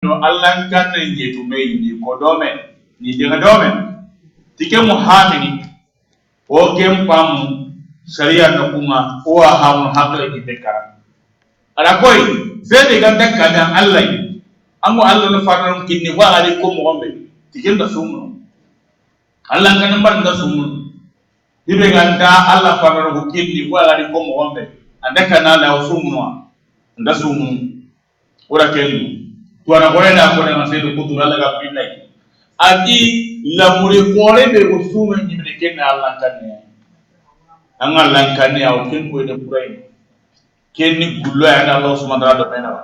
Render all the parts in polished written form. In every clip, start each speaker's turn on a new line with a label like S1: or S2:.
S1: no Allah kan ne yetu mai ni ko dome ni de dome tike muhamini o kem pam sharia no kuma o ha mun hakle ki bekara ara koy zebe ganda kada Allah amu Allah no farno kinni wa ali ko mo gombe tike da sumu Allah kan bar da sumu dibe ganda Allah farno kinni wa ali ko mo gombe andaka na la sumu nda sumu ora kenni tuana korena ko na sedu kutura la gapinna ati la muri kore be usume nyimne kenna Allah kanne an Allah kanne aw ken ko de purai kenni gullo ya Allah subhanahu wa ta'ala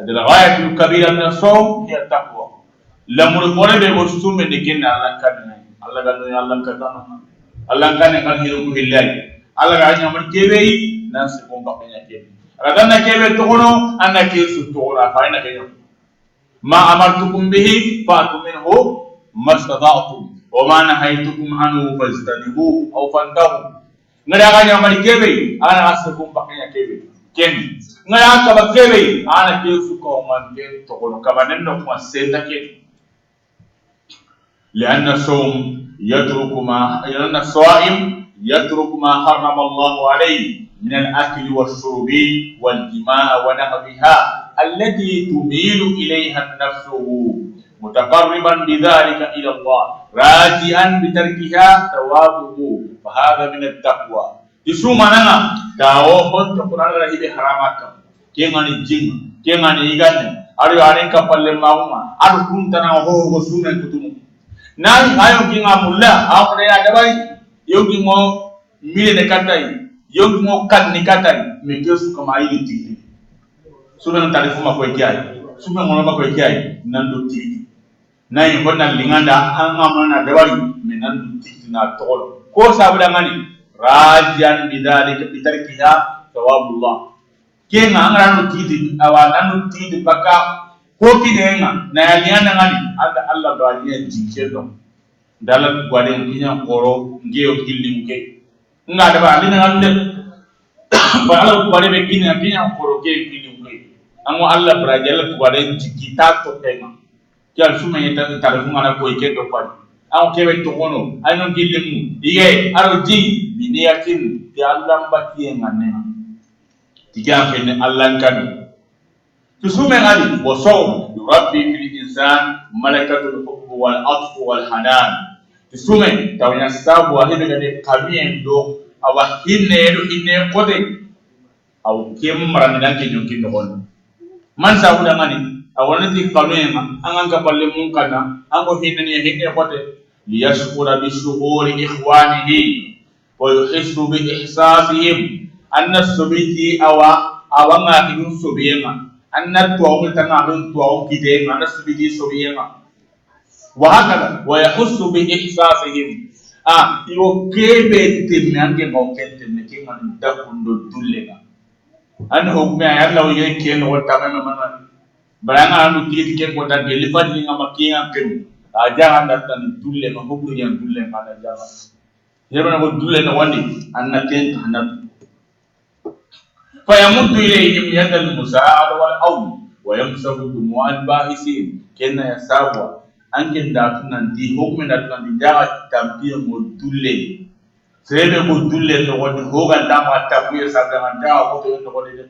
S1: adala ghayatul kabira min as-sawm hiya taqwa la muri kore be usume de kenna Allah kanne Allah ganno Allah kanna Allah kanne kan hiru ko hillai Allah ga nyamar kebe nan se ko bakanya kebe aga na kebe to kono anna ke su to ora fa ina kenyo ما أمرتكم به فأتوا منه ما استطعتم وما نهيتكم عنه فاجتنبوه أو فانتهوا ngada ganya mari kebe ana asukum bakanya kebe ken ngada ka bakebe ana ke su ko man ke to kono kabanen no ko senda ke لأن الصوم لأن الصائم يترك ما حرم الله عليه من الأكل والشرب والجماع ونحوها التي تميل إليها النفس متقربا بذلك إلى الله راجعا بتركها ثوابه فهذا من التقوى يسوع معنا داو بون تقرأ له بحرامك كيمان الجن كيمان إيجان أريو أرين كفال لماهما أرو كنتنا هو سونا كتوم نان أيو كيما ملا أو كذا دبي يوم مو ميل نكتاي يوم مو كان نكتاي مكيسو كما يلتي sube taarifu mako ikiai sube ngono mako ikiai nando tigi nay honna linganda an amana dawari menando tigi na tolo ko sabuda ngani rajan bidalika bitarkiha thawabullah kenga ngano tigi awanano tigi baka ko kinenga na yaliana ngani Allah baniya jikelo dalat gwade kinya koro ngeyo killimke ngada ba alina ngande ba Allah gwade be kinya koro ke killimke amo Allah brajal tuwale jikita to tema kyal suma yeta tarifu mana ko ike do kwani amo kebe to kono anon gilemu ige aro ji biniyatin ti Allah mbati ngane tiga fene Allah kan to suma ngali wa saw rabbi fil insan malakatul hubb wal atf wal hanan to suma tawnya sabu ahibe gade kamien do awa hinne kote aw kemran dan ke jonki no kono man sa uda ngani awon ti kanema angan ka balle mun kana ango hinne kote liyashkura bi shuhuri ikhwanihi wa yuhissu bi ihsasihim anna subiti awanga hidun subiyema anna tuwa tanga dun tuwa kide anna subiti subiyema wa hakala wa yuhissu bi ihsasihim iwo kebe timange mo kente ne kingan dakundo dullega an hukme ayalla o ye ken o tamama man baranga anu titi ken ko tan geli fadi ngama kinga ken aja anda tan dulle ma hukmu yan dulle mana jama yebana ko dulle no wandi anna ken hanat fa yamuddu ilayhim yadal musaada wal aw wa yamsahu dumu'al ba'isin kenna yasawa anken da tunan di hukme da tunan di jaga tampiya mo dulle sebe ko dulle no woni hoga dama tabuye sabda nda ko to no woni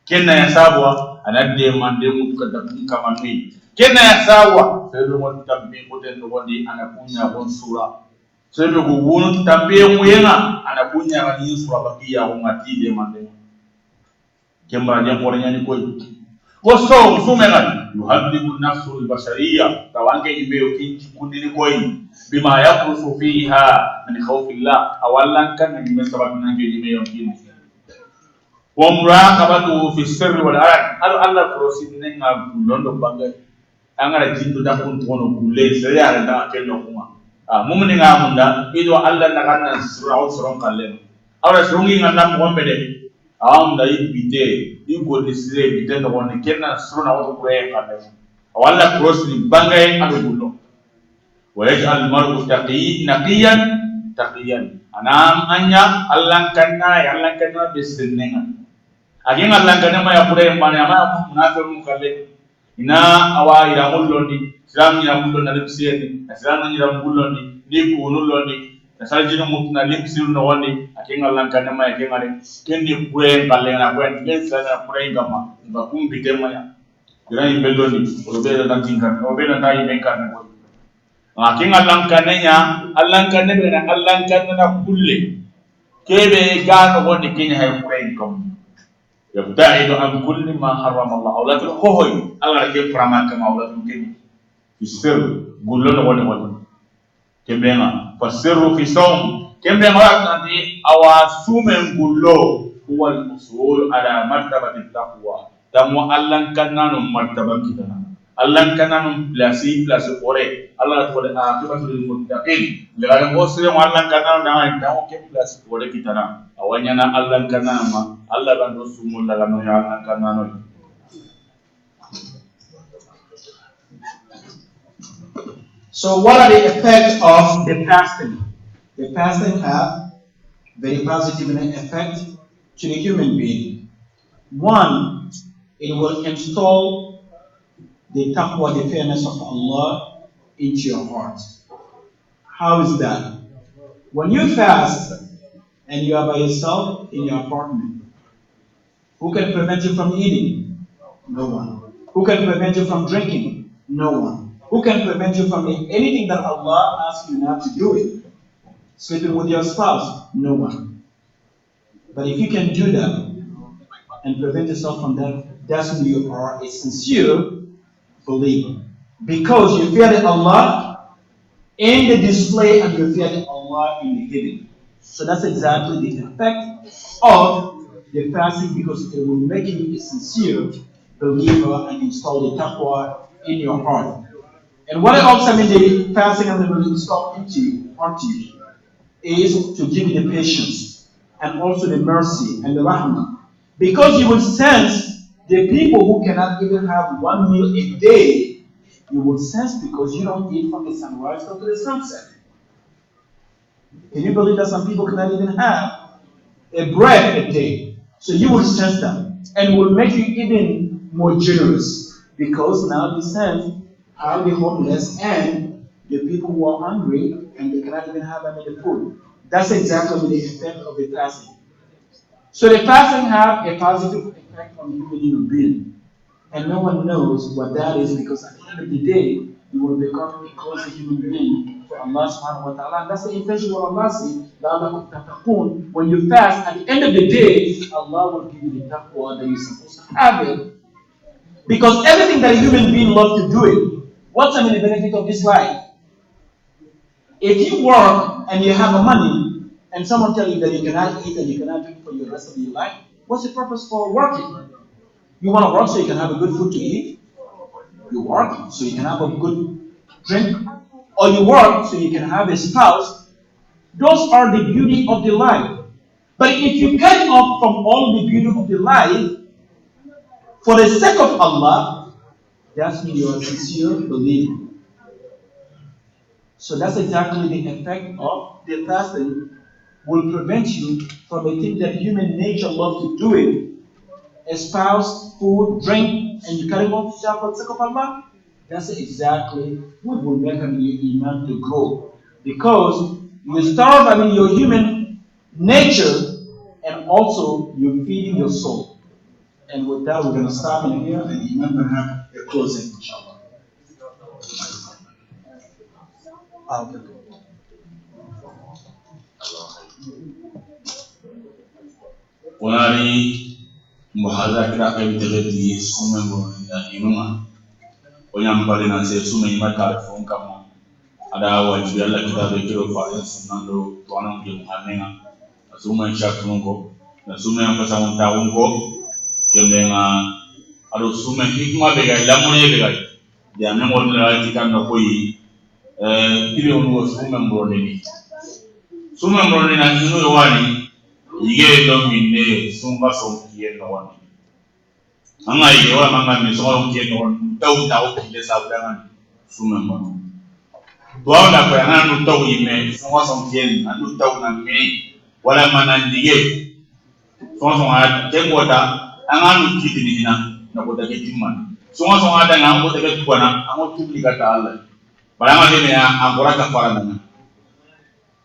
S1: kenna ya sabwa anade mande mu kada kama ni kenna ya sabwa sebe mo tambi ko to no woni ana kunya won sura sebe ko wono tambi mu yenga ana kunya ni sura bakiya ko ngati de mande kemba je ko nyani ko so sumena yuhaddibu nafsul bashariyya tawange ibe kinchi kundini koi bima yaqrusu fiha min khawfillah awallan kan ni sabab nange ibe yokin wa muraqabatu fi sirri wal alan Allah prosin nenga londo bangay angara jindu da kun tono kulle sere ala da kenno kuma mumni nga munda ido Allah na kan sura usron kallen awra srungi ngana mo mbede da ibite igo desire bite no woni kenna sura na wato kure kan wala prosin bangay ado gullo wa yaj'al mar'u taqiyan anam anya Allah kanna bisinenga agin Allah kanna ma ya kure mane ma munafiqun kalle ina awa ira mullondi islam ira mullondi na lepsiyeni islam ira mullondi ni kunullondi nasarjino mutna lepsiru no woni akenga lankana ma akenga le kendi kure balle na kwen kensa na kure ngama bakumbi temaya ira imbeloni obeda na tinga obeda na ibenka na ko akenga lankanenya alankanne na alankanne na kulle kebe gano woni kenya hay kure ngam يبتعد عن كل ما حرم الله أو لا تلقوه الله كيف فرمان كما أو لا تلقيه في السر قول لنا ولا كم بينا فالسر في صوم كم بينا نادي أو سوم قولو هو الوصول على مرتبة التقوى تمو الله كنا مرتبة كتنا الله كنا بلاسي أوري الله تقول عاقبة للمتقين لأن مسلم الله كنا نعم كم بلاسي أوري كتنا awanyana Allah kanama Allah bando sumulla gano ya Allah kanano.
S2: So what are the effects of the fasting? The fasting have very positive effect to the human being. One, it will install the taqwa, the fairness of Allah into your heart. How is that? When you fast and you are by yourself in your apartment, who can prevent you from eating? No one. Who can prevent you from drinking? No one. Who can prevent you from anything that Allah asks you not to do it? Sleeping with your spouse? No one. But if you can do that and prevent yourself from that, that's when you are a sincere believer. Because you fear Allah in the display and you fear Allah in the hidden. So that's exactly the effect of the fasting, because it will make you a sincere believer and install the taqwa in your heart. And what else the fasting and will install onto you is to give you the patience and also the mercy and the rahmah. Because you will sense the people who cannot even have one meal a day, you will sense because you don't eat from the sunrise to the sunset. Can you believe that some people cannot even have a bread a day? So you will sense that and will make you even more generous, because now you sense how the homeless and the people who are hungry and they cannot even have any food. That's exactly the effect of the fasting. So the fasting have a positive effect on the human being. And no one knows what that is, because at the end of the day, you will become a closer human being for Allah subhanahu wa ta'ala. And that's the intention of Allah says, when you fast, at the end of the day, Allah will give you the taqwa that you're supposed to have it. Because everything that a human being loves to do it, what's the benefit of this life? If you work and you have money, and someone tells you that you cannot eat and you cannot drink for the rest of your life, what's the purpose for working? You want to work so you can have a good food to eat? You work so you can have a good drink? Or you work so you can have a spouse? Those are the beauty of the life. But if you cut off from all the beauty of the life for the sake of Allah, that's when you are a sincere believer. So that's exactly the effect of the fasting. Will prevent you from a thing that human nature loves to do it. Espouse, food, drink, and you cut it off for the sake of Allah. That's exactly what will make your iman to grow. Because you starve, your human nature, and also you're feeding your soul. And with that, we're going to stop in here, and Imam will have a closing, inshallah.
S1: Onari muhadara kira kai teleti sume mo na inuma onyambale na se sume ima telefon kama ada wajibi Allah kita be kiro fa sunando tuana ngi muhanena sume shakungo na sume ampa samun taungo kemenga ado sume hikma be ga lamone be ga ya memo la tikan no koyi tibe onu sume mbroneni na inu yowani yige do minne sumba so kiye no wani anga yige wa manga mi so kiye no taw kile sabdan summa do na ko yana no taw yime so wa so kiye anu taw na me wala manan dige so ha te ko da anga no kitini hina na ko da kitimman Sunga ada ngambo tege tuana, amo tubli kata Allah. Barang ini ya angkora kafara nana.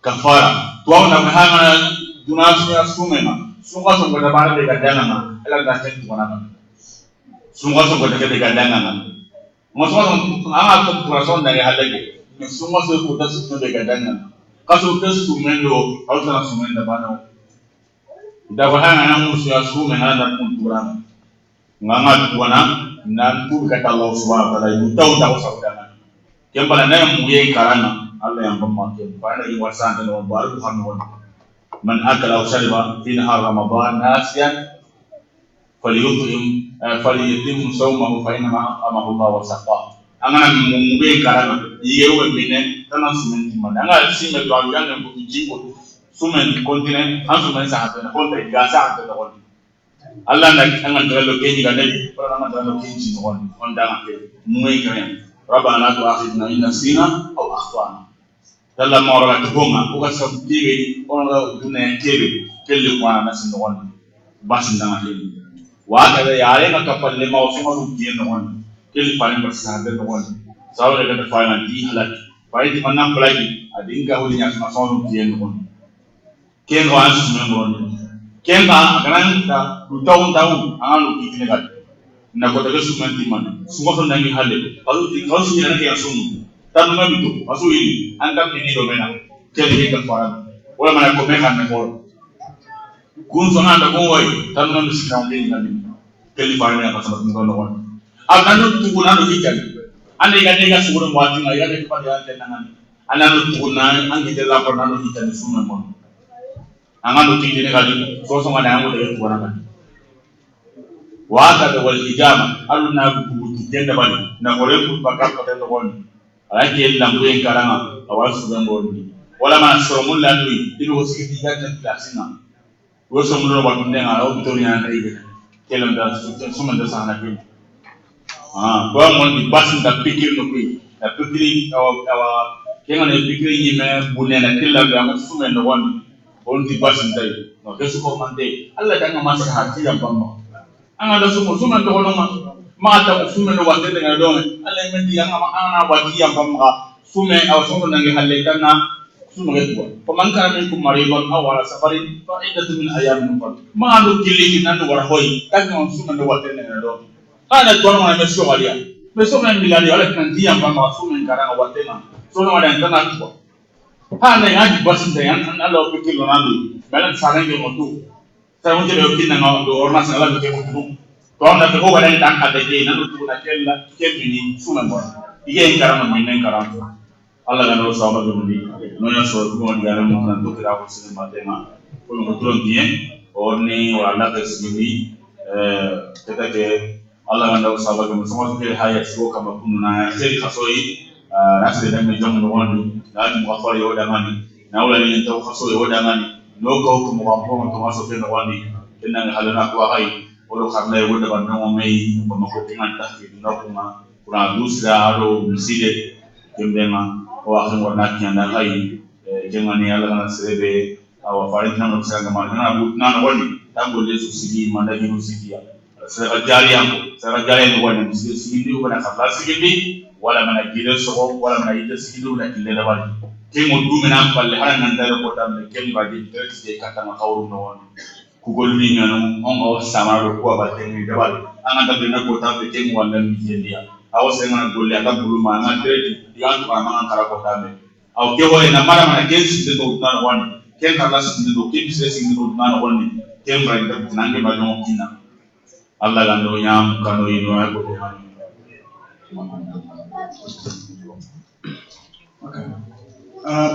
S1: Kafara. Tuau na mahanga dunasnya sumena. Sunga da bana de gadana na. Ela da ken tuana na. Sunga da de gadana na. Masuk anga tu perasan dari halage. Sunga da de gadana na. Kasu tes sumendo, au sana sumenda bana. Da bahana na musia sumena da kunturana. Nganga tuana nan tu kata Allah Subhanahu wa taala tahu saudara. Kembali na muye karana Allah yang pemakai. Pada iwasan dan baru Tuhan man akala aw shariba fi nahar ramadan nasiyan falyutim sawmahu fa inna amahu Allah wa saqa. Angana muye karana yewe bine tanan sumen timanda. Anga sime do ayanga ko jingo sumen kontinen ansumen sa hatana kontra gasa hatana won. Allah na angan dalo keji ganeli para na dalo keji won onda ke muye karana. Rabbana tu'akhidna in nasina aw akhtana. Dalla mawra tubonga ko ka sabtige onga dunne kebe kelle kwana nasin won basin danga kelle wa kada yare na kapalle ma osuma du kien won kelle paling bersahade won sawre kada fayna di halak fay di manam plagi adinga holi nya sama sonu kien won kien wa asu men won kien ba ganan ta du taw angalo kikine gat na ko daga suman timman sumo son nangi halle alu ti kausi na ke asum tan ma bitu asu ini anda ini do mena kele ke fara wala mana ko meka na ko kun so anda ko way tan ma sikam ke ngani kele fara na pasal ko no won agano tu kuna do hikal ande ga de ga suguro wati na ya de pa ya de nan anano tu kuna angi de la ko na do hikal suman mon angano ti de ga di so so ma na mo de ko na waka da wal hijama aluna buku tenda bani na gore ku bakka ko tenda woni alake lambu en karanga awasu ben woni wala ma somul la nui dibi wosi ti gadda klasina wo somul no bakku ndenga o bitori na ndai kelam da suman da sana ke ko mon di basin da pikir no ku da pikiri awa kenga ne pikiri ni me bunena kelam da ma sumen no woni on di basin dai no kesu ko mande alla da ngama sa hati yang pamma anga da suman to hono ma ta sume no wande de do alla men di anga ma ana wati yang pamma sume aw sume nangi halle tanna sume ngetu ko man kana min kum maribon aw wala safari fa idatu min ayamin fal ma do killi nan wara hoy tan no sume no wande de do ana to ma me so walia me so men milani wala kan di yang pamma sume kana wande na so no wala tan ko ha ne ngaji basin de an Allah ko killo nandu balan sarange mo tu saya mungkin lebih nengok do ormas ala do kemu tu to na ko wala ni tan ka de na tu na kella kemini suman bon ige ngaram min nen karam Allah ga no sawba do ndi no ya so ko on garam mo tan to kira ko sin matema ko mo tron bien orni wala ka sini kata ke Allah ga no sawba ko so ke haya so kama kunna seri khasoi rasle dan mi jom no wondu na mo afari o damani na wala ni to khasoi o damani no ko mo wampo to maso ke no wani tenang halana ko hay wala xarna e woda ban no may ko ko tingan ta fi no kuma kuna dusra haro miside kembema o akhin warna kianda hay jengani ala kana sebe awa farid nan ko sanga ma na butna no wani tango le su sigi manda gi no sigi ya sara jari yango sara jari no wani sigi ndi ko na khafla sigi ndi wala mana gide so wala mana ite sigi do na kille da wani kemo dumena palle haran nan dara ko tambe ken baji tersi kata na kawru no won ku golmi ngano on o samaro ko ba tenni dawal anga da na ko tambe ken wala mi jendia aw se ngana golle aka bulu ma na terti digan ko ma ngara ko tambe aw ke ho na mara mana ken si de do na won ken kala si de do ken si si do na won ken bra da nange ba no kina Allah ga no nyam kanu ino ay ko de han
S2: okay.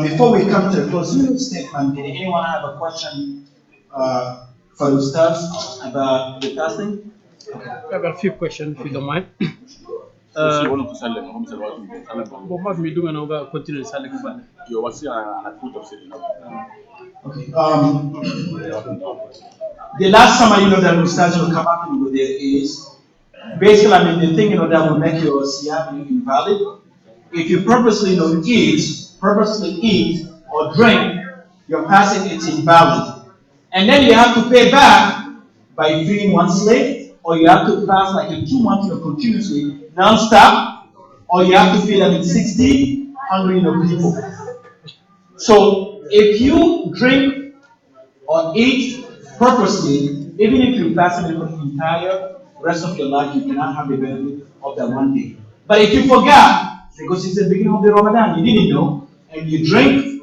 S2: Before we come to the closing statement, did anyone have a question for Ustaz about the fasting?
S3: Okay. I have a few questions if you don't mind. Bombard me doing over continue selling.
S2: Okay. The last time that Ustaz will come up with there is basically the thing that will make your siyam invalid. If you purposely eat or drink, your fasting is invalid. And then you have to pay back by freeing one slave or you have to fast like in 2 months continuously, non-stop, or you have to feed them in 60 hungry people. So if you drink or eat purposely, even if you fast for the entire rest of your life, you cannot have the benefit of that one day. But if you forgot, because it's the beginning of the Ramadan, you didn't know, and you drink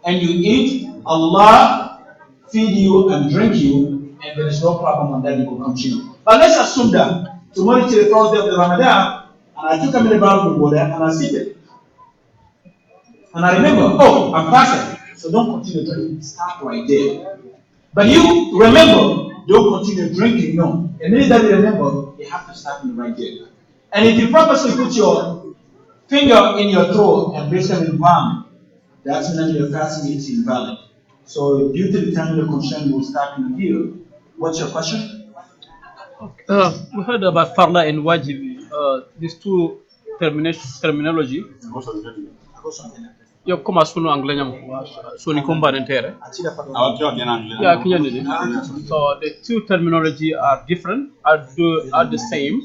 S2: and you eat, Allah feed you and drink you, and there is no problem on that, you will continue. But let's assume that tomorrow is the first day of the Ramadan, and I took a minute about the water and I sip it. And I remember, oh, I'm fasting, so don't continue drinking. Stop right there. But you remember, don't continue drinking. No. The minute that you remember, you have to stop right there. And if you purposely put your finger in your throat and basically vomit, that's when your fasting is invalid. So due to the time you're concerned, we'll start in here. What's your question?
S3: We heard about farla and wajib. These two terminology. Yo koma sunu anglais nyam soni combat intere. Yeah, so the two terminology are different, are the same.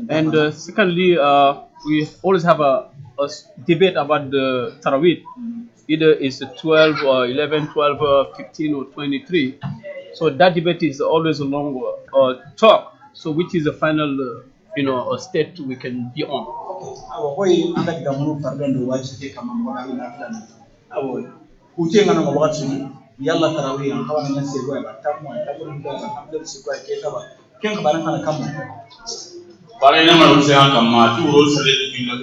S3: And secondly, we always have a debate about the Tarawih. Either it's 12 or 11, 12, 15 or 23. So that debate is always a long talk. So which is the final, state we can be on?
S2: Awoy andak gamunu pardon do waji kama mbona ina fulani. Awoy kujenga na mawatu yalla tarawih an kawana ngase go ba tamu tamu da alhamdulillah sigo ke taba ken ka baran kana kamu
S1: bare ne ma rusi an kamma tu ro sale billo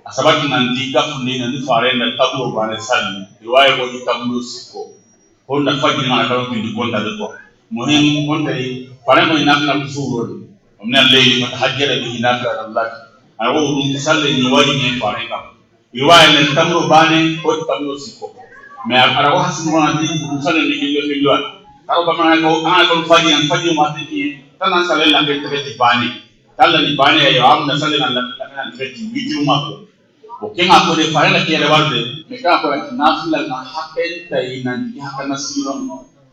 S1: asabaki nanti ka funde nanti fare na tabu ba ne sali riwaya ko di tamu siko honda fajiri na karo bindi konta de to muhim konta yi fare ko ina na kusuro omne lay fa hajjara bi ina ka Allah awo dum salle ni wadi ne fare ka riwaya ne tamu bane ko tamu siko me ara wa hasu ma di dum salle ni billo karo ba ma ko an ko faji ma ti tan salle la ke te bane kala ni bane ya am na salle na la ke ti witu ma ko Kenga ko de fare la kiyale walde me ka ko na fila na hakken tay nan ya kana siron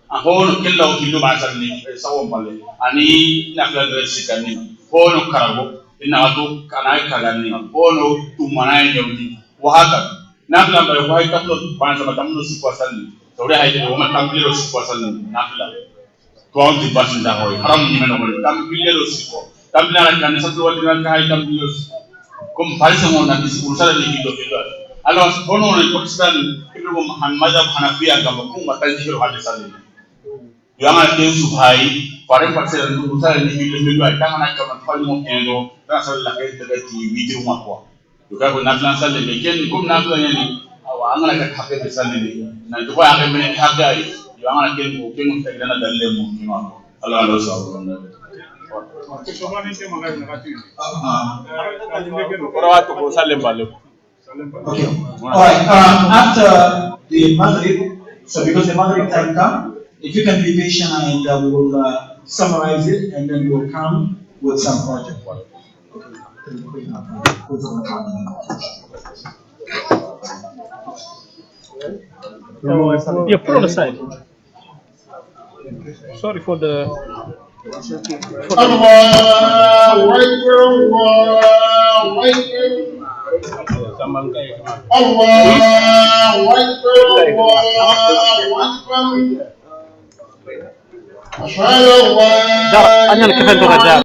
S1: a hono kella o killo ma sanni sawo balle ani na fila de sikani hono karago ina to kana kalani hono tumana yewdi wa haka na fila ba ko hay taplo ban sama tamno sikwa sanni to re hay de o ma tamlo sikwa sanni na fila to on di basin da hoy haram ni meno mo tamlo sikwa tamla kan sa to wadi kan hay tamlo comme par exemple on a dit pour ça les vidéos alors on a Pakistan ibn Muhammad Hanafiya ga ko matan jiro hadis sallallahu yo ama ten subhai pare parcelle pour ça les vidéos ta mana ka fal mo endo ta sallallahu alaihi wa sallam vidéo ma ko yo ka ko na plan sallallahu mais ken comme na plan yani awa angala ka happe sallallahu na to ba ga men hakka yo ama ken ko ken ta dana dalle mo kino Allah Allah sallallahu
S2: Okay. Alright, after the Maghrib, so because the Maghrib time come, if you can be patient and we will summarize it and then we'll come with some project work.
S3: Yeah, put on the side. Sorry for the... Allah